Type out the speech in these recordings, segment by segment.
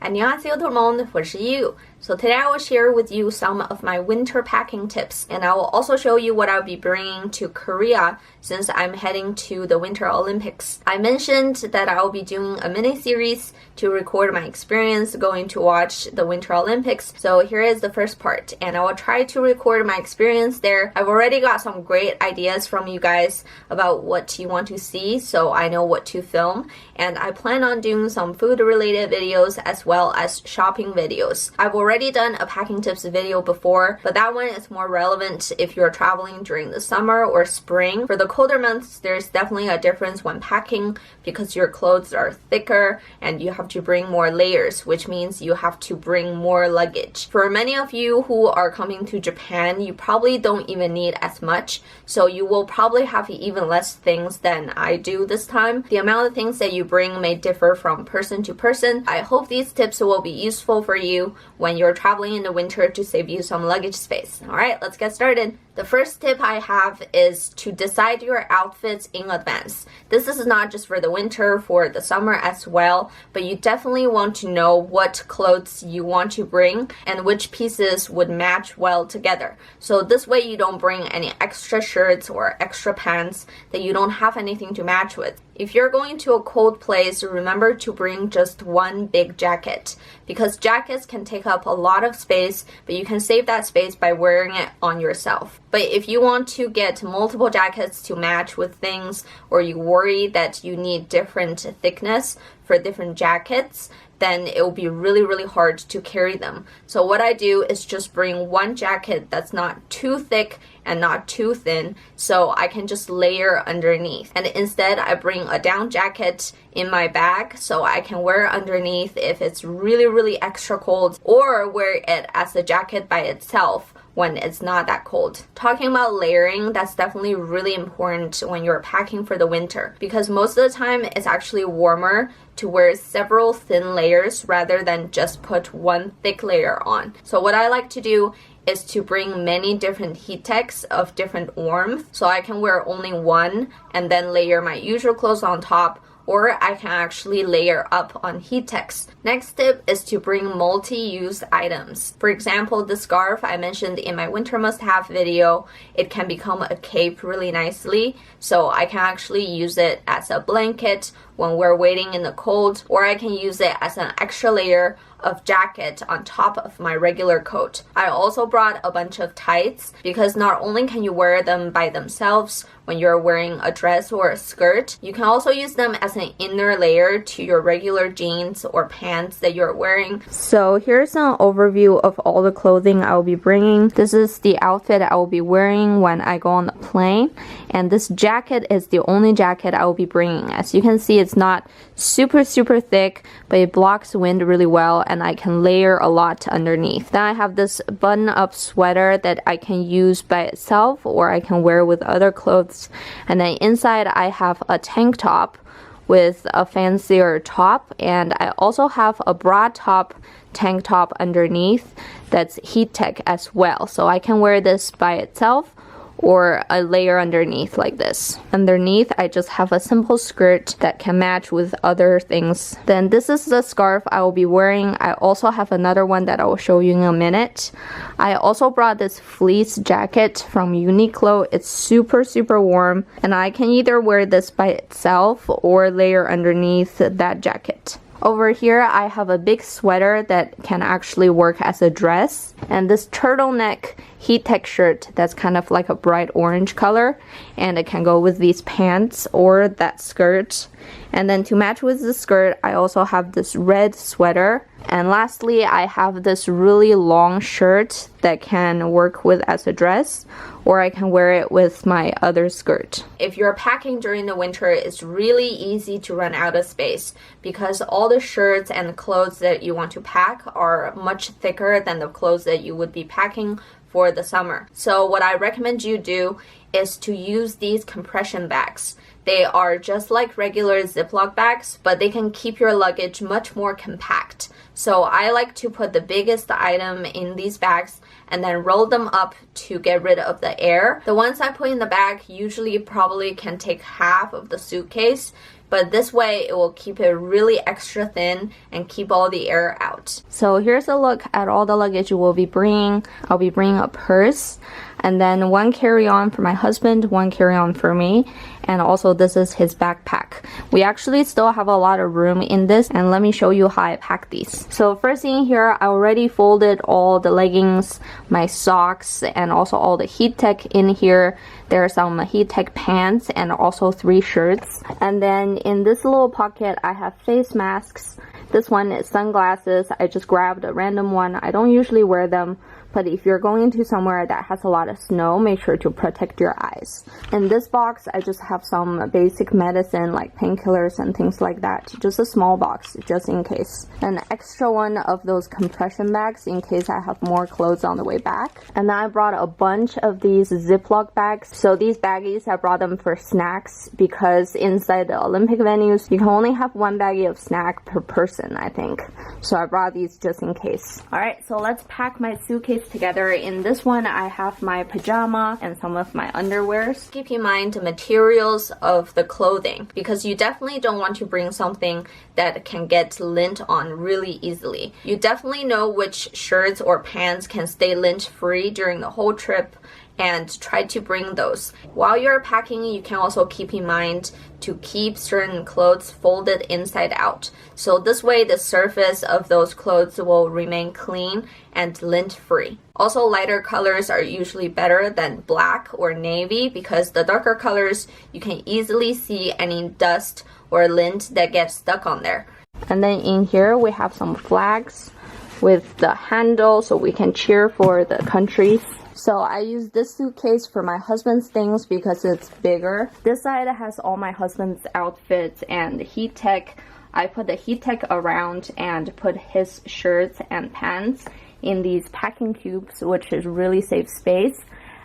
안녕하세요, tout le monde. 我是 Yu. So today I will share with you some of my winter packing tips, and I will also show you what I'll be bringing to Korea since I'm heading to the Winter Olympics. I mentioned that I will be doing a mini-series to record my experience going to watch the Winter Olympics. So here is the first part, and I will try to record my experience there. I've already got some great ideas from you guys about what you want to see, so I know what to film, and I plan on doing some food-related videos as well as shopping videos. I've already done a packing tips video before, but that one is more relevant if you're traveling during the summer or spring. For the colder months, there's definitely a difference when packing because your clothes are thicker and you have to bring more layers, which means you have to bring more luggage. For many of you who are coming to Japan, you probably don't even need as much, so you will probably have even less things than I do this time. The amount of things that you bring may differ from person to person. I hope these tips will be useful for you when you're traveling in the winter to save you some luggage space. Alright, let's get started. The first tip I have is to decide your outfits in advance. This is not just for the winter, for the summer as well, but you definitely want to know what clothes you want to bring and which pieces would match well together. So this way you don't bring any extra shirts or extra pants that you don't have anything to match with. If you're going to a cold place, remember to bring just one big jacket because jackets can take up a lot of space, but you can save that space by wearing it on yourself. But if you want to get multiple jackets to match with things, or you worry that you need different thickness for different jackets, then it will be really hard to carry them. So what I do is just bring one jacket that's not too thick and not too thin, so I can just layer underneath. And instead, I bring a down jacket in my bag so I can wear underneath if it's really extra cold, or wear it as a jacket by itself when it's not that cold. Talking about layering, that's definitely really important when you're packing for the winter because most of the time it's actually warmer to wear several thin layers rather than just put one thick layer on. So what I like to do is to bring many different heat techs of different warmth so I can wear only one and then layer my usual clothes on top, or I can actually layer up on heat techs. Next tip is to bring multi-use items. For example, the scarf I mentioned in my winter must-have video, it can become a cape really nicely, so I can actually use it as a blanket when we're waiting in the cold, or I can use it as an extra layer of jacket on top of my regular coat. I also brought a bunch of tights because not only can you wear them by themselves when you're wearing a dress or a skirt, you can also use them as an inner layer to your regular jeans or pants that you're wearing. So here's an overview of all the clothing I will be bringing. This is the outfit I will be wearing when I go on the plane, and this jacket is the only jacket I will be bringing. As you can see, it's not super thick, but it blocks wind really well, and I can layer a lot underneath. Then I have this button-up sweater that I can use by itself or I can wear with other clothes. And then inside I have a tank top with a fancier top, and I also have a bra top tank top underneath that's heat tech as well. So I can wear this by itself or a layer underneath like this. Underneath, I just have a simple skirt that can match with other things. Then this is the scarf I will be wearing. I also have another one that I will show you in a minute. I also brought this fleece jacket from Uniqlo. It's super warm, and I can either wear this by itself or layer underneath that jacket. Over here, I have a big sweater that can actually work as a dress, and this turtleneck heat tech shirt that's kind of like a bright orange color, and it can go with these pants or that skirt. And then to match with the skirt, I also have this red sweater. And lastly, I have this really long shirt that can work with as a dress, or I can wear it with my other skirt. If you're packing during the winter, it's really easy to run out of space because all the shirts and clothes that you want to pack are much thicker than the clothes that you would be packing for the summer. So what I recommend you do is to use these compression bags. They are just like regular Ziploc bags, but they can keep your luggage much more compact. So I like to put the biggest item in these bags and then roll them up to get rid of the air. The ones I put in the bag usually probably can take half of the suitcase but this way it will keep it really extra thin and keep all the air out. So here's a look at all the luggage we'll be bringing. I'll be bringing a purse, and then one carry-on for my husband, one carry-on for me, and also this is his backpack. We actually still have a lot of room in this, and let me show you how I pack these. So first thing here, I already folded all the leggings, my socks, and also all the heat tech in here. There are some heat tech pants and also 3 shirts. And then in this little pocket, I have face masks. This one is sunglasses. I just grabbed a random one. I don't usually wear them, but if you're going to somewhere that has a lot of snow, make sure to protect your eyes. In this box, I just have some basic medicine like painkillers and things like that. Just a small box, just in case. An extra one of those compression bags in case I have more clothes on the way back. And then I brought a bunch of these Ziploc bags. So these baggies, I brought them for snacks because inside the Olympic venues, you can only have one baggie of snack per person, I think. So I brought these just in case. Alright, so let's pack my suitcase together. In this one, I have my pajama and some of my underwears. Keep in mind the materials of the clothing because you definitely don't want to bring something that can get lint on really easily. You definitely know which shirts or pants can stay lint free during the whole trip, and try to bring those. While you're packing, you can also keep in mind to keep certain clothes folded inside out. So this way the surface of those clothes will remain clean and lint free. Also, lighter colors are usually better than black or navy because the darker colors you can easily see any dust or lint that gets stuck on there. And then in here we have some flags with the handle so we can cheer for the countries. So I use this suitcase for my husband's things because it's bigger. This side has all my husband's outfits and heat tech. I put the heat tech around and put his shirts and pants in these packing cubes, which is really safe space.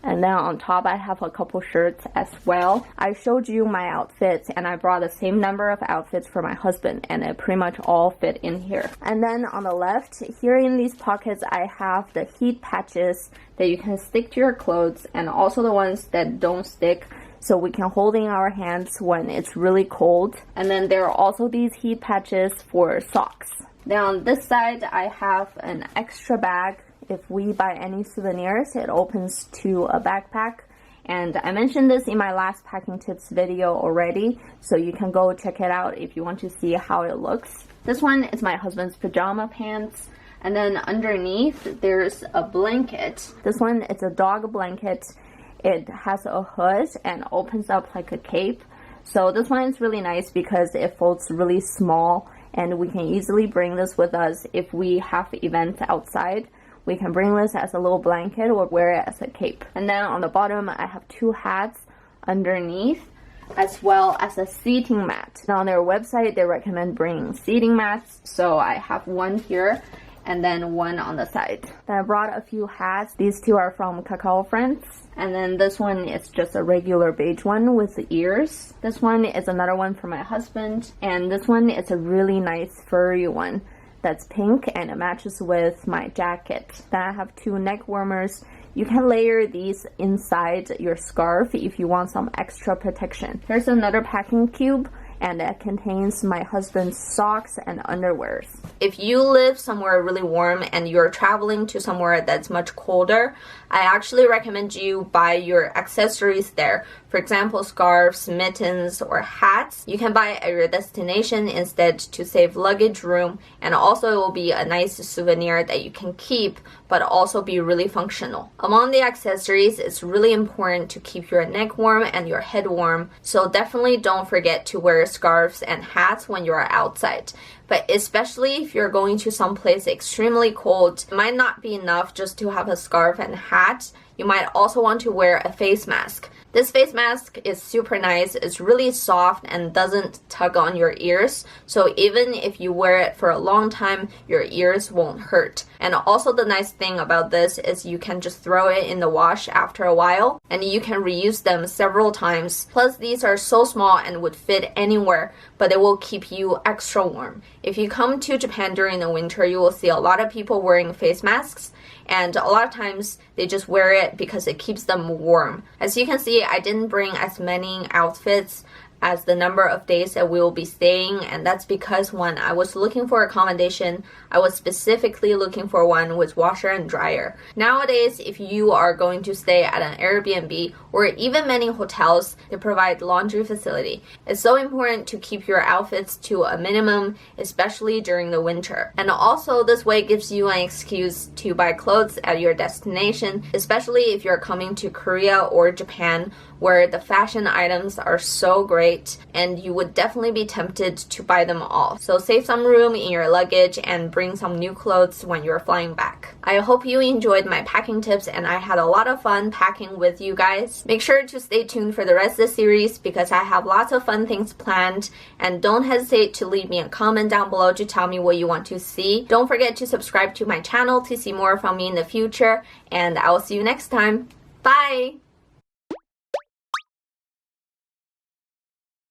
And then on top I have a couple shirts as well. I showed you my outfits and I brought the same number of outfits for my husband and it pretty much all fit in here. And then on the left, here in these pockets I have the heat patches that you can stick to your clothes and also the ones that don't stick so we can hold in our hands when it's really cold. And then there are also these heat patches for socks. Then on this side I have an extra bag. If we buy any souvenirs, it opens to a backpack. And I mentioned this in my last packing tips video already, so you can go check it out if you want to see how it looks. This one is my husband's pajama pants. And then underneath, there's a blanket. This one is a dog blanket. It has a hood and opens up like a cape. So this one is really nice because it folds really small and we can easily bring this with us if we have events outside. We can bring this as a little blanket or wear it as a cape. And then on the bottom, I have 2 hats underneath, as well as a seating mat. Now on their website, they recommend bringing seating mats. So I have one here and then one on the side. Then I brought a few hats. These 2 are from Kakao Friends. And then this one is just a regular beige one with the ears. This one is another one for my husband. And this one is a really nice furry one that's pink and it matches with my jacket. Then I have 2 neck warmers. You can layer these inside your scarf if you want some extra protection. Here's another packing cube and it contains my husband's socks and underwears. If you live somewhere really warm and you're traveling to somewhere that's much colder, I actually recommend you buy your accessories there. For example, scarves, mittens, or hats. You can buy at your destination instead to save luggage room, and also it will be a nice souvenir that you can keep but also be really functional. Among the accessories, it's really important to keep your neck warm and your head warm, so definitely don't forget to wear scarves and hats when you are outside. But especially if you're going to someplace extremely cold, it might not be enough just to have a scarf and hat. You might also want to wear a face mask. This face mask is super nice. It's really soft and doesn't tug on your ears. So even if you wear it for a long time, your ears won't hurt. And also the nice thing about this is you can just throw it in the wash after a while and you can reuse them several times. Plus these are so small and would fit anywhere, but it will keep you extra warm. If you come to Japan during the winter, you will see a lot of people wearing face masks. And a lot of times they just wear it because it keeps them warm. As you can see, I didn't bring as many outfits as the number of days that we will be staying, and that's because when I was looking for accommodation, I was specifically looking for one with washer and dryer. Nowadays, if you are going to stay at an Airbnb or even many hotels, they provide laundry facility. It's so important to keep your outfits to a minimum, especially during the winter. And also, this way gives you an excuse to buy clothes at your destination, especially if you're coming to Korea or Japan, where the fashion items are so great and you would definitely be tempted to buy them all. So save some room in your luggage and bring some new clothes when you're flying back. I hope you enjoyed my packing tips and I had a lot of fun packing with you guys. Make sure to stay tuned for the rest of the series because I have lots of fun things planned, and don't hesitate to leave me a comment down below to tell me what you want to see. Don't forget to subscribe to my channel to see more from me in the future, and I will see you next time. Bye!